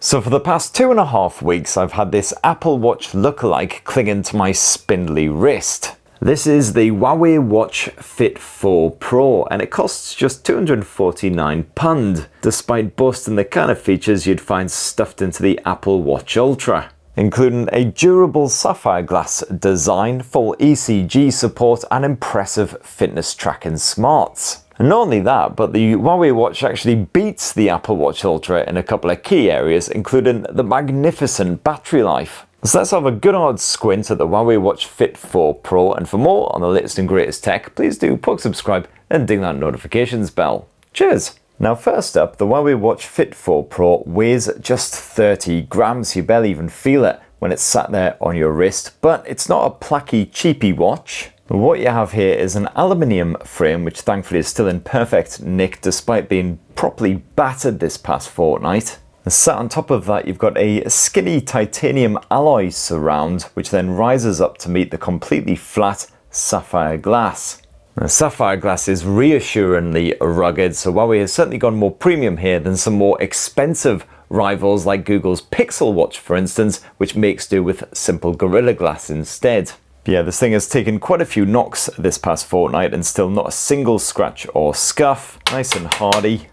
So for the past 2.5 weeks, I've had this Apple Watch lookalike clinging to my spindly wrist. This is the Huawei Watch Fit 4 Pro, and it costs just £249, despite boasting the kind of features you'd find stuffed into the Apple Watch Ultra, including a durable sapphire glass design, full ECG support, and impressive fitness tracking smarts. And not only that, but the Huawei Watch actually beats the Apple Watch Ultra in a couple of key areas, including the magnificent battery life. So let's have a good hard squint at the Huawei Watch Fit 4 Pro, and for more on the latest and greatest tech, please do subscribe and ding that notifications bell. Cheers! Now first up, the Huawei Watch Fit 4 Pro weighs just 30 grams, you barely even feel it when it's sat there on your wrist, but it's not a placky cheapy watch. What you have here is an aluminium frame, which thankfully is still in perfect nick despite being properly battered this past fortnight. And sat on top of that, you've got a skinny titanium alloy surround, which then rises up to meet the completely flat sapphire glass. The sapphire glass is reassuringly rugged, so Huawei has certainly gone more premium here than some more expensive rivals like Google's Pixel Watch, for instance, which makes do with simple Gorilla Glass instead. Yeah, this thing has taken quite a few knocks this past fortnight and still not a single scratch or scuff. Nice and hardy.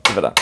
Give it a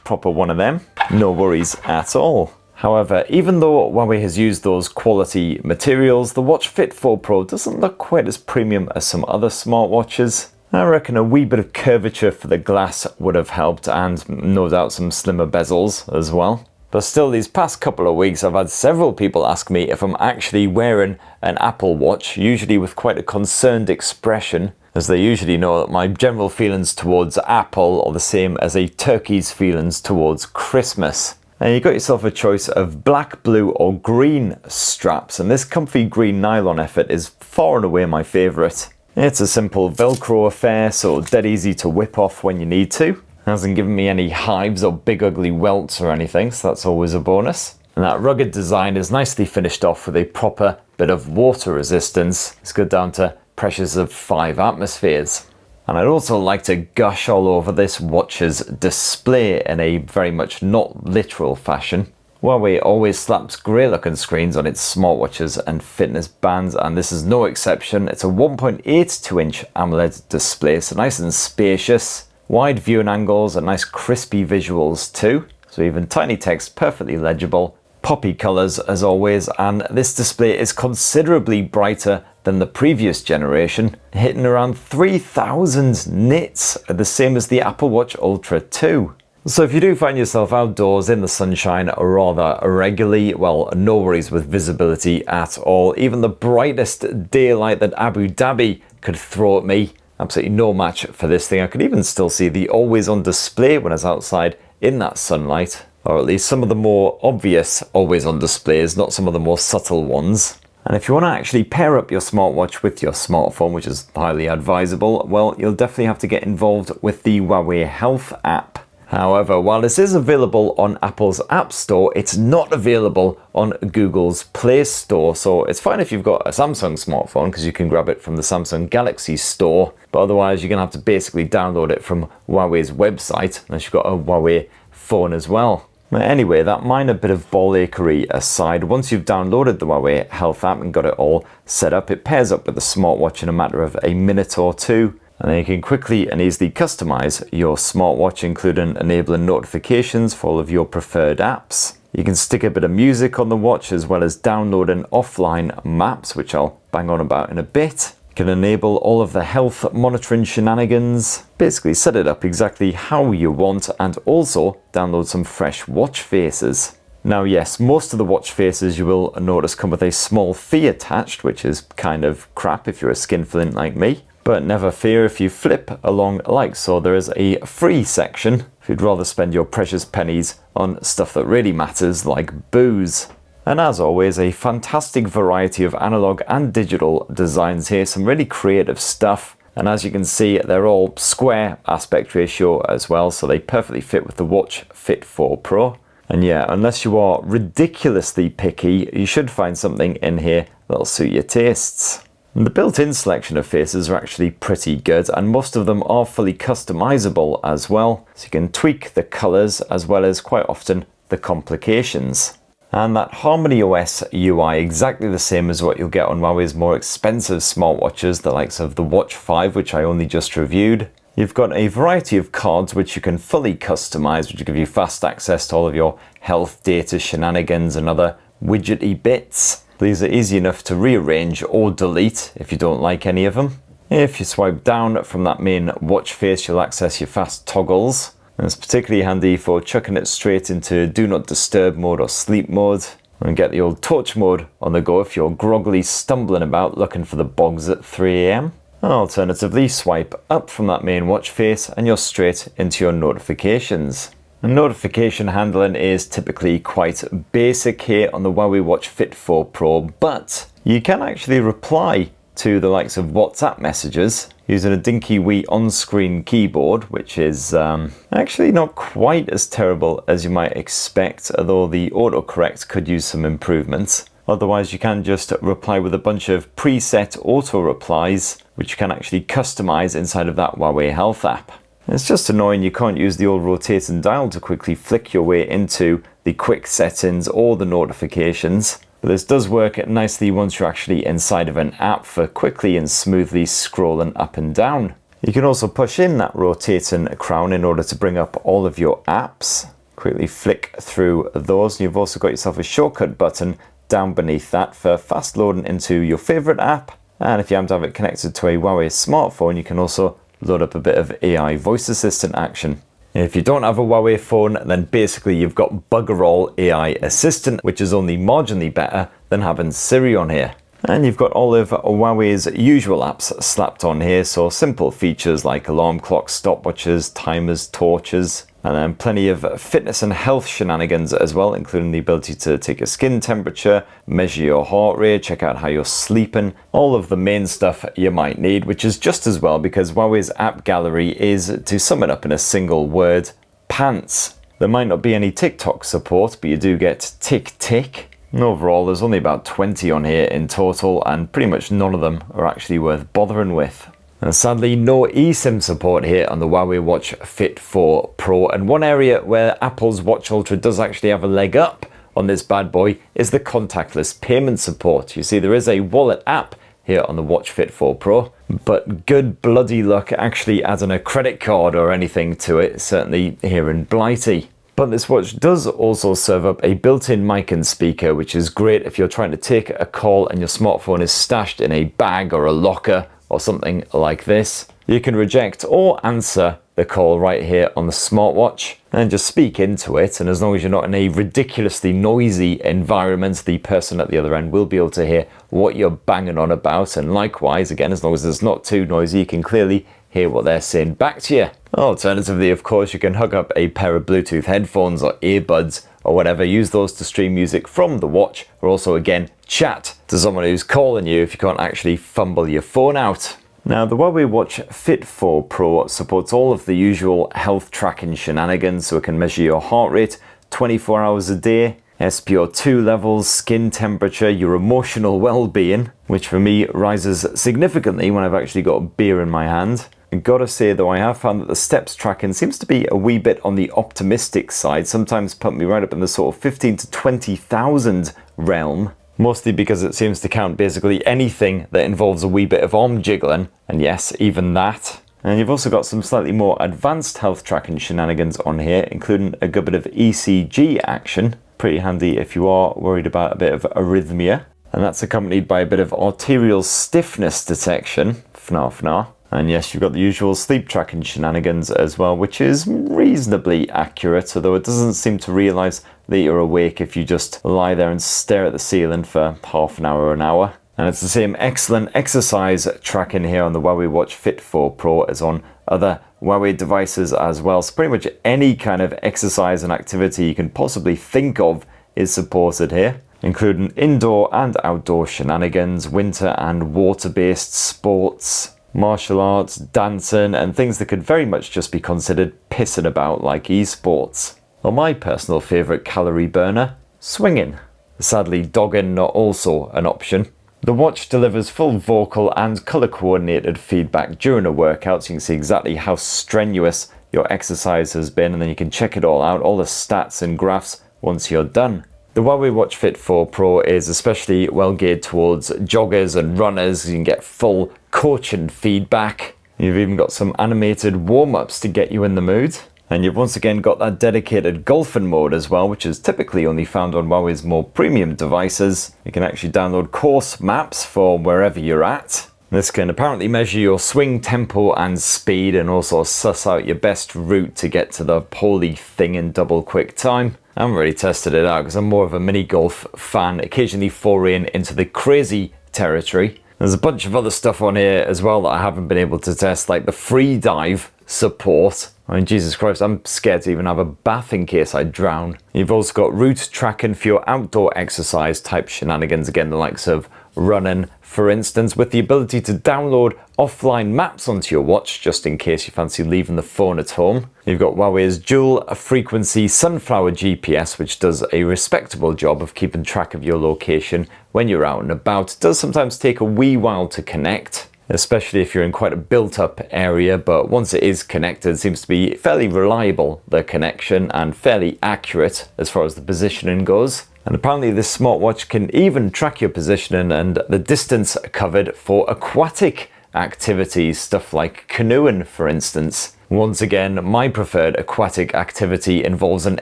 proper one of them. No worries at all. However, even though Huawei has used those quality materials, the Watch Fit 4 Pro doesn't look quite as premium as some other smartwatches. I reckon a wee bit of curvature for the glass would have helped, and no doubt some slimmer bezels as well. But still, these past couple of weeks I've had several people ask me if I'm actually wearing an Apple Watch, usually with quite a concerned expression, as they usually know that my general feelings towards Apple are the same as a turkey's feelings towards Christmas. And you got yourself a choice of black, blue or green straps, and this comfy green nylon effort is far and away my favourite. It's a simple Velcro affair, so dead easy to whip off when you need to. Hasn't given me any hives or big ugly welts or anything, so that's always a bonus. And that rugged design is nicely finished off with a proper bit of water resistance. It's good down to pressures of 5 atmospheres. And I'd also like to gush all over this watch's display in a very much not literal fashion. Huawei always slaps grey looking screens on its smartwatches and fitness bands, and this is no exception. It's a 1.82 inch AMOLED display, so nice and spacious. Wide viewing angles and nice crispy visuals too, so even tiny text perfectly legible. Poppy colours as always, and this display is considerably brighter than the previous generation, hitting around 3000 nits, the same as the Apple Watch Ultra 2. So if you do find yourself outdoors in the sunshine rather regularly, well, no worries with visibility at all. Even the brightest daylight that Abu Dhabi could throw at me, absolutely no match for this thing. I could even still see the always on display when I was outside in that sunlight, or at least some of the more obvious always on displays, not some of the more subtle ones. And if you want to actually pair up your smartwatch with your smartphone, which is highly advisable, well, you'll definitely have to get involved with the Huawei Health app. However, while this is available on Apple's App Store, it's not available on Google's Play Store. So it's fine if you've got a Samsung smartphone, because you can grab it from the Samsung Galaxy Store. But otherwise, you're going to have to basically download it from Huawei's website, unless you've got a Huawei phone as well. But anyway, that minor bit of ball achery aside, once you've downloaded the Huawei Health app and got it all set up, it pairs up with the smartwatch in a matter of a minute or two. And then you can quickly and easily customize your smartwatch, including enabling notifications for all of your preferred apps. You can stick a bit of music on the watch, as well as downloading offline maps, which I'll bang on about in a bit. You can enable all of the health monitoring shenanigans, basically set it up exactly how you want, and also download some fresh watch faces. Now yes, most of the watch faces you will notice come with a small fee attached, which is kind of crap if you're a skinflint like me. But never fear, if you flip along like so, there is a free section if you'd rather spend your precious pennies on stuff that really matters, like booze. And as always, a fantastic variety of analog and digital designs here, some really creative stuff. And as you can see, they're all square aspect ratio as well, so they perfectly fit with the Watch Fit 4 Pro. And yeah, unless you are ridiculously picky, you should find something in here that'll suit your tastes. And the built-in selection of faces are actually pretty good, and most of them are fully customizable as well. So you can tweak the colors as well as quite often the complications. And that HarmonyOS UI, exactly the same as what you'll get on Huawei's more expensive smartwatches, the likes of the Watch 5, which I only just reviewed. You've got a variety of cards which you can fully customize, which will give you fast access to all of your health data, shenanigans, and other widgety bits. These are easy enough to rearrange or delete if you don't like any of them. If you swipe down from that main watch face, you'll access your fast toggles. And it's particularly handy for chucking it straight into do not disturb mode or sleep mode. And get the old torch mode on the go if you're groggily stumbling about looking for the bogs at 3 AM. And alternatively, swipe up from that main watch face and you're straight into your notifications. And notification handling is typically quite basic here on the Huawei Watch Fit 4 Pro, but you can actually reply to the likes of WhatsApp messages using a dinky wee on-screen keyboard, which is actually not quite as terrible as you might expect, although the autocorrect could use some improvements. Otherwise, you can just reply with a bunch of preset auto replies, which you can actually customize inside of that Huawei Health app. It's just annoying you can't use the old rotating dial to quickly flick your way into the quick settings or the notifications. But this does work nicely once you're actually inside of an app for quickly and smoothly scrolling up and down. You can also push in that rotating crown in order to bring up all of your apps. Quickly flick through those, and you've also got yourself a shortcut button down beneath that for fast loading into your favorite app. And if you happen to have it connected to a Huawei smartphone, you can also load up a bit of AI voice assistant action. If you don't have a Huawei phone, then basically you've got bugger all AI assistant, which is only marginally better than having Siri on here. And you've got all of Huawei's usual apps slapped on here, so simple features like alarm clocks, stopwatches, timers, torches, and then plenty of fitness and health shenanigans as well, including the ability to take your skin temperature, measure your heart rate, check out how you're sleeping, all of the main stuff you might need, which is just as well because Huawei's app gallery is, to sum it up in a single word, pants. There might not be any TikTok support, but you do get tick. And overall, there's only about 20 on here in total, and pretty much none of them are actually worth bothering with. And sadly, no eSIM support here on the Huawei Watch Fit 4 Pro, and one area where Apple's Watch Ultra does actually have a leg up on this bad boy is the contactless payment support. You see, there is a wallet app here on the Watch Fit 4 Pro, but good bloody luck actually adding a credit card or anything to it, certainly here in Blighty. But this watch does also serve up a built-in mic and speaker, which is great if you're trying to take a call and your smartphone is stashed in a bag or a locker or something like this. You can reject or answer the call right here on the smartwatch and just speak into it, and as long as you're not in a ridiculously noisy environment, the person at the other end will be able to hear what you're banging on about, and likewise, again, as long as it's not too noisy, you can clearly hear what they're saying back to you. Alternatively, of course, you can hook up a pair of Bluetooth headphones or earbuds or whatever, use those to stream music from the watch, or also again chat to someone who's calling you if you can't actually fumble your phone out. Now, the Huawei Watch Fit 4 Pro supports all of the usual health tracking shenanigans, so it can measure your heart rate 24 hours a day, SpO2 levels, skin temperature, your emotional well-being, which for me rises significantly when I've actually got a beer in my hand. I've got to say though, I have found that the steps tracking seems to be a wee bit on the optimistic side, sometimes put me right up in the sort of 15 to 20,000 realm. Mostly because it seems to count basically anything that involves a wee bit of arm jiggling, and yes, even that. And you've also got some slightly more advanced health tracking shenanigans on here, including a good bit of ECG action. Pretty handy if you are worried about a bit of arrhythmia. And that's accompanied by a bit of arterial stiffness detection, FNA. And yes, you've got the usual sleep tracking shenanigans as well, which is reasonably accurate, although it doesn't seem to realise that you're awake if you just lie there and stare at the ceiling for half an hour or an hour. And it's the same excellent exercise tracking here on the Huawei Watch Fit 4 Pro as on other Huawei devices as well. So pretty much any kind of exercise and activity you can possibly think of is supported here, including indoor and outdoor shenanigans, winter and water-based sports, martial arts, dancing, and things that could very much just be considered pissing about like esports. Or my personal favourite calorie burner, swinging. Sadly, dogging not also an option. The watch delivers full vocal and colour coordinated feedback during a workout, so you can see exactly how strenuous your exercise has been, and then you can check it all out, all the stats and graphs once you're done. The Huawei Watch Fit 4 Pro is especially well geared towards joggers and runners. You can get full coaching feedback. You've even got some animated warm-ups to get you in the mood. And you've once again got that dedicated golfing mode as well, which is typically only found on Huawei's more premium devices. You can actually download course maps for wherever you're at. This can apparently measure your swing tempo and speed and also suss out your best route to get to the holy thing in double quick time. I haven't really tested it out because I'm more of a mini golf fan, occasionally foraying into the crazy territory. There's a bunch of other stuff on here as well that I haven't been able to test, like the free dive support. I mean, Jesus Christ, I'm scared to even have a bath in case I drown. You've also got route tracking for your outdoor exercise type shenanigans, again, the likes of running, for instance, with the ability to download offline maps onto your watch, just in case you fancy leaving the phone at home. You've got Huawei's dual frequency sunflower GPS, which does a respectable job of keeping track of your location when you're out and about. It does sometimes take a wee while to connect, especially if you're in quite a built-up area, but once it is connected, it seems to be fairly reliable, the connection, and fairly accurate as far as the positioning goes. And apparently this smartwatch can even track your positioning and the distance covered for aquatic activities, stuff like canoeing, for instance. Once again, my preferred aquatic activity involves an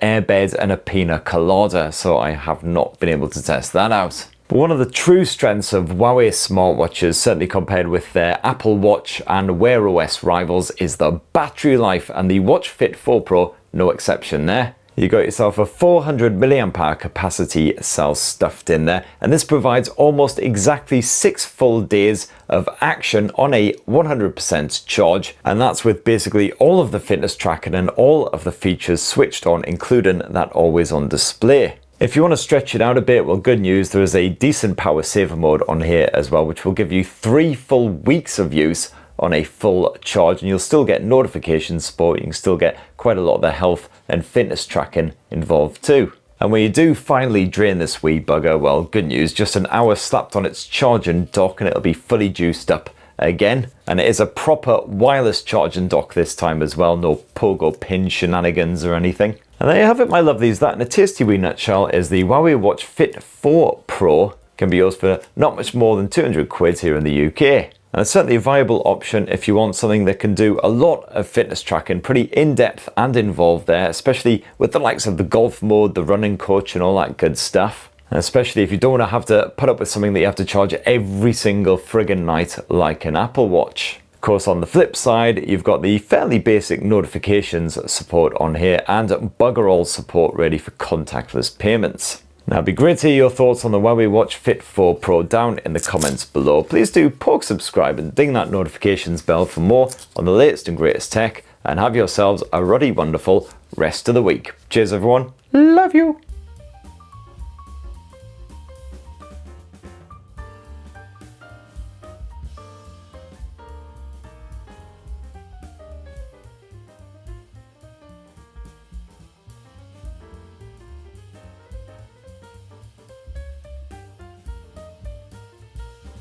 airbed and a pina colada, so I have not been able to test that out. But one of the true strengths of Huawei smartwatches, certainly compared with their Apple Watch and Wear OS rivals, is the battery life, and the Watch Fit 4 Pro, no exception there. You got yourself a 400 mAh capacity cell stuffed in there, and this provides almost exactly 6 full days of action on a 100% charge, and that's with basically all of the fitness tracking and all of the features switched on, including that always on display. If you want to stretch it out a bit, well, good news, there is a decent power saver mode on here as well, which will give you 3 full weeks of use on a full charge, and you'll still get notification support. You can still get quite a lot of the health and fitness tracking involved too. And when you do finally drain this wee bugger, well, good news, just an hour slapped on its charging dock and it'll be fully juiced up again. And it is a proper wireless charging dock this time as well, no pogo pin shenanigans or anything. And there you have it, my lovelies. That in a tasty wee nutshell is the Huawei Watch Fit 4 Pro. Can be yours for not much more than 200 quid here in the UK. And it's certainly a viable option if you want something that can do a lot of fitness tracking, pretty in-depth and involved there, especially with the likes of the golf mode, the running coach and all that good stuff. And especially if you don't want to have to put up with something that you have to charge every single friggin' night like an Apple Watch. Of course, on the flip side, you've got the fairly basic notifications support on here and bugger all support ready for contactless payments. Now, it'd be great to hear your thoughts on the Huawei Watch Fit 4 Pro down in the comments below. Please do poke subscribe and ding that notifications bell for more on the latest and greatest tech, and have yourselves a ruddy wonderful rest of the week. Cheers everyone, love you!